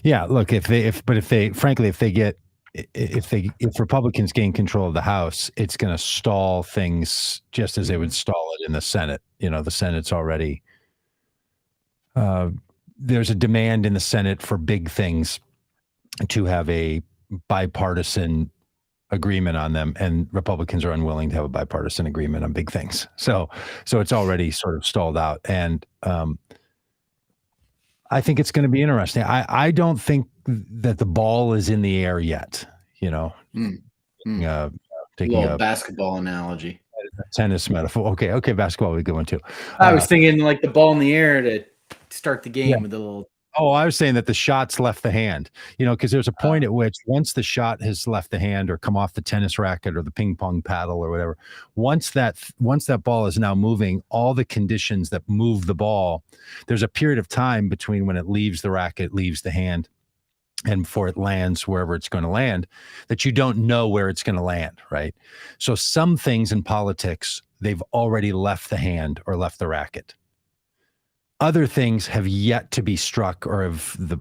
Yeah, look, if they get if Republicans gain control of the House, it's going to stall things just as they would stall it in the Senate. The Senate's already there's a demand in the Senate for big things to have a bipartisan agreement on them, and Republicans are unwilling to have a bipartisan agreement on big things. So it's already sort of stalled out, and I think it's going to be interesting. I don't think that the ball is in the air yet. Taking a basketball analogy, a tennis metaphor. Okay, basketball would be a good one too. I was thinking like the ball in the air to start the game with a little. Oh, I was saying that the shot's left the hand, because there's a point at which once the shot has left the hand or come off the tennis racket or the ping pong paddle or whatever, once that ball is now moving, all the conditions that move the ball, there's a period of time between when it leaves the racket, leaves the hand, and before it lands wherever it's going to land, that you don't know where it's going to land, right? So some things in politics, they've already left the hand or left the racket. Other things have yet to be struck, or the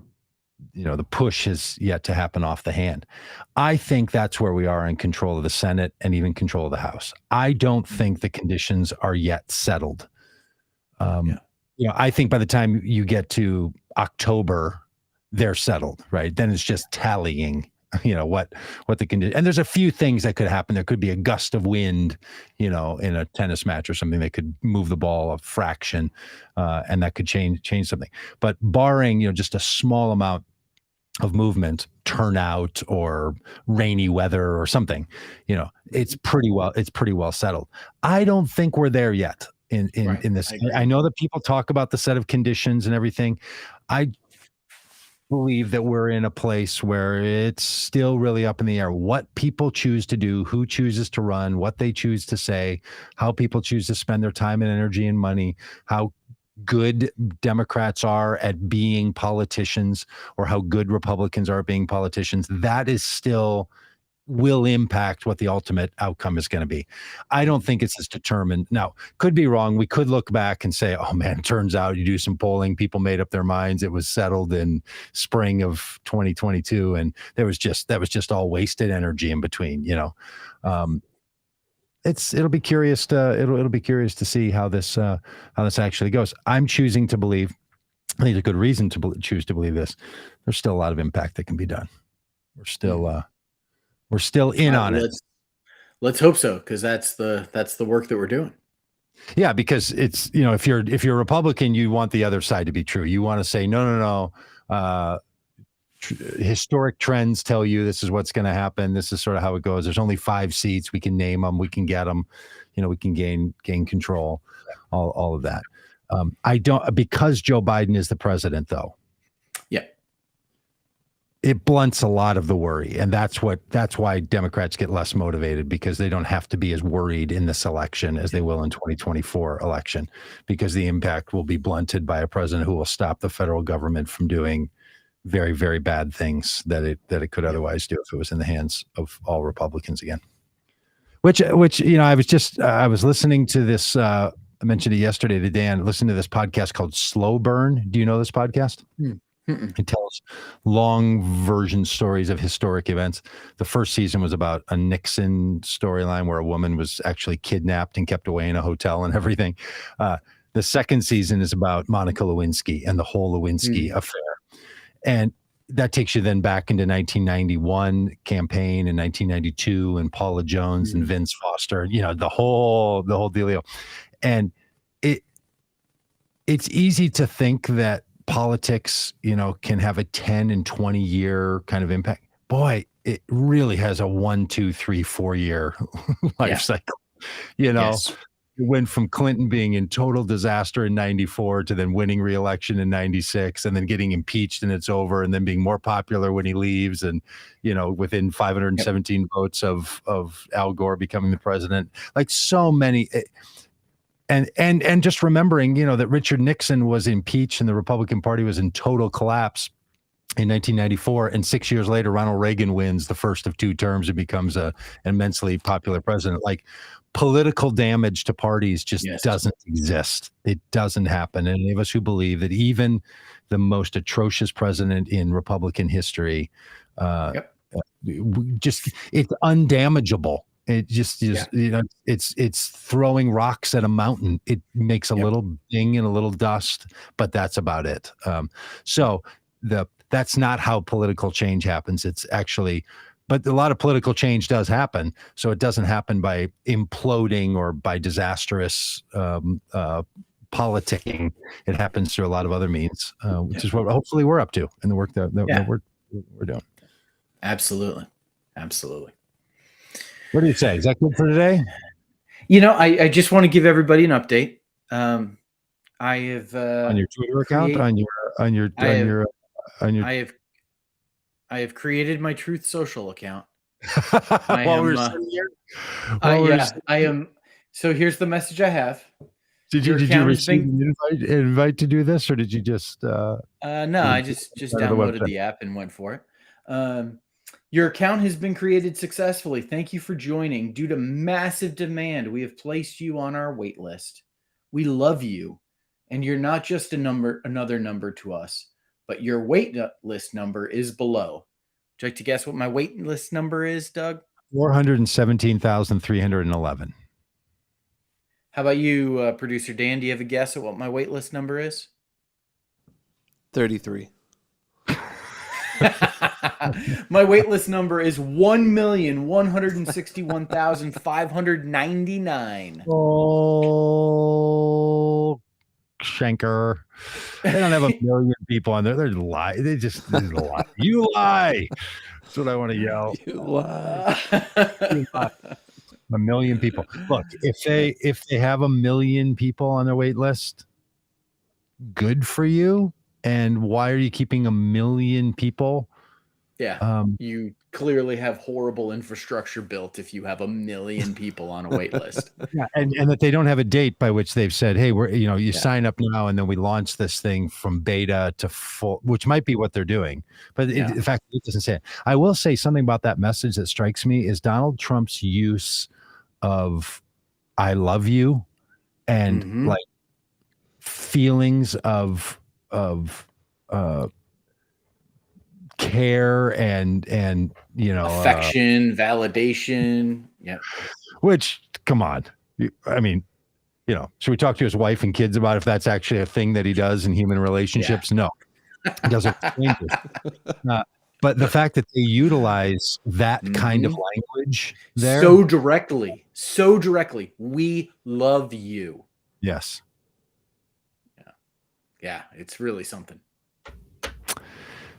push has yet to happen off the hand. I think that's where we are in control of the Senate and even control of the House. I don't think the conditions are yet settled. I think by the time you get to October, they're settled, right? Then it's just tallying, what the condition. And there's a few things that could happen. There could be a gust of wind, in a tennis match or something that could move the ball a fraction, and that could change something. But barring, just a small amount of movement, turnout or rainy weather or something, it's pretty well settled. I don't think we're there yet in this. I know that people talk about the set of conditions and everything. I believe that we're in a place where it's still really up in the air. What people choose to do, who chooses to run, what they choose to say, how people choose to spend their time and energy and money, how good Democrats are at being politicians or how good Republicans are at being politicians, that is still will impact what the ultimate outcome is going to be. I don't think it's as determined. Now, could be wrong. We could look back and say, oh man, it turns out you do some polling, people made up their minds. It was settled in spring of 2022. And that was just all wasted energy in between, it'll be curious to see how this actually goes. I'm choosing to believe, I think there's a good reason to choose to believe this. There's still a lot of impact that can be done. We're still in on it. Let's hope so, because that's the work that we're doing. Yeah, because it's if you're a Republican, you want the other side to be true. You want to say no. Historic trends tell you this is what's going to happen. This is sort of how it goes. There's only 5 seats. We can name them. We can get them. We can gain control. All of that. I don't, because Joe Biden is the president, though. Yeah. It blunts a lot of the worry. And that's why Democrats get less motivated, because they don't have to be as worried in this election as they will in 2024 election, because the impact will be blunted by a president who will stop the federal government from doing very, very bad things that it could otherwise do if it was in the hands of all Republicans again. Which I was listening to this, I mentioned it yesterday to Dan, listening to this podcast called Slow Burn. Do you know this podcast? It tells long version stories of historic events. The first season was about a Nixon storyline where a woman was actually kidnapped and kept away in a hotel and everything. The second season is about Monica Lewinsky and the whole Lewinsky affair. And that takes you then back into 1991 campaign and 1992 and Paula Jones and Vince Foster, the whole dealio. And it's easy to think that politics, can have a 10 and 20 year kind of impact. Boy, it really has a 1, 2, 3, 4 year life cycle. Yes. It went from Clinton being in total disaster in 94 to then winning re-election in 96 and then getting impeached and it's over, and then being more popular when he leaves, and within 517 votes of Al Gore becoming the president. Like so many. And just remembering, that Richard Nixon was impeached and the Republican Party was in total collapse in 1994, and 6 years later, Ronald Reagan wins the first of 2 terms and becomes an immensely popular president. Like, political damage to parties just doesn't exist. It doesn't happen. And any of us who believe that even the most atrocious president in Republican history Just it's undamageable. It just is, it's throwing rocks at a mountain. It makes a little ding and a little dust, but that's about it. So that's not how political change happens. It's actually, but a lot of political change does happen. So it doesn't happen by imploding or by disastrous politicking. It happens through a lot of other means, which is what hopefully we're up to in the work that we're doing. Absolutely. What do you say? Is that good for today? I just want to give everybody an update. I have on your Twitter account, I have created my Truth Social account. I am. So here's the message I have. Did you receive an invite to do this, or did you just? No, I just downloaded the app and went for it. Your account has been created successfully. Thank you for joining. Due to massive demand, we have placed you on our wait list. We love you, and you're not just another number to us, but your wait list number is below. Would you like to guess what my wait list number is, Doug? 417,311. How about you, producer Dan? Do you have a guess at what my wait list number is? 33. My wait list number is 1,161,599. Oh, Schenker. They don't have a million people on there. They're lie. They lie. You lie. That's what I want to yell. You lie. You lie. A million people. Look, if they have a million people on their wait list, good for you. And why are you keeping a million people? Yeah, you clearly have horrible infrastructure built if you have a million people on a wait list. Yeah, and that they don't have a date by which they've said, hey, you sign up now, and then we launch this thing from beta to full, which might be what they're doing. But in fact, it doesn't say it. I will say something about that message that strikes me is Donald Trump's use of I love you and like feelings of care and affection, validation. Yeah. Which, come on. I mean, should we talk to his wife and kids about if that's actually a thing that he does in human relationships? Yeah. No, it doesn't. But the fact that they utilize that kind of language there so directly, we love you. Yes. Yeah, it's really something.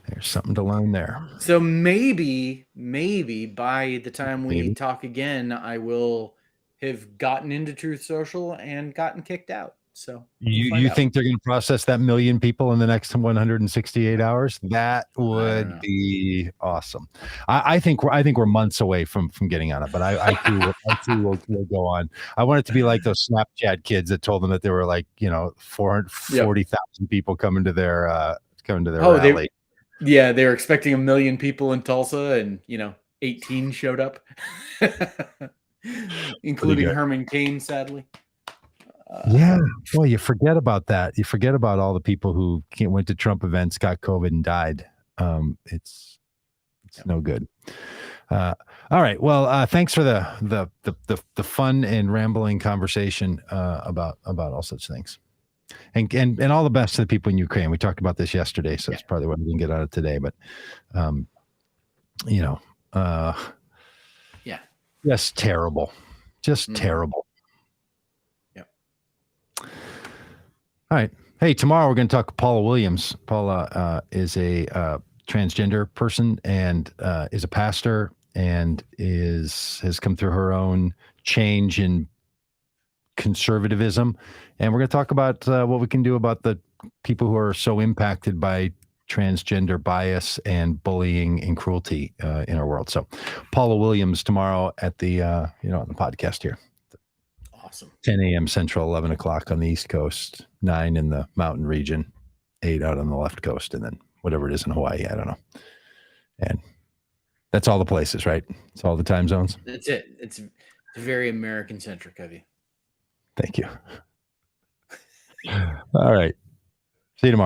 There's something to learn there. So maybe by the time we talk again, I will have gotten into Truth Social and gotten kicked out. So you think they're going to process that million people in the next 168 hours? That would be awesome. I think we're months away from getting on it, but I too will go on. I want it to be like those Snapchat kids that told them that there were 440,000 people coming to their rally. They were expecting a million people in Tulsa, and 18 showed up, including Herman Cain, sadly. Yeah. Well, you forget about that. You forget about all the people who went to Trump events, got COVID, and died. It's no good. All right. Well, thanks for the fun and rambling conversation about all such things. And all the best to the people in Ukraine. We talked about this yesterday, so it's probably what we can get out of today. But, just terrible, terrible. Yeah. All right. Hey, tomorrow we're going to talk to Paula Williams. Paula is a transgender person and is a pastor and has come through her own change in conservatism. And we're going to talk about what we can do about the people who are so impacted by transgender bias and bullying and cruelty in our world. So Paula Williams tomorrow at the, on the podcast here. Awesome. 10 a.m. Central, 11 o'clock on the East Coast, 9 in the mountain region, 8 out on the left coast, and then whatever it is in Hawaii. I don't know. And that's all the places, right? It's all the time zones. That's it. It's very American centric of you. Thank you. All right. See you tomorrow.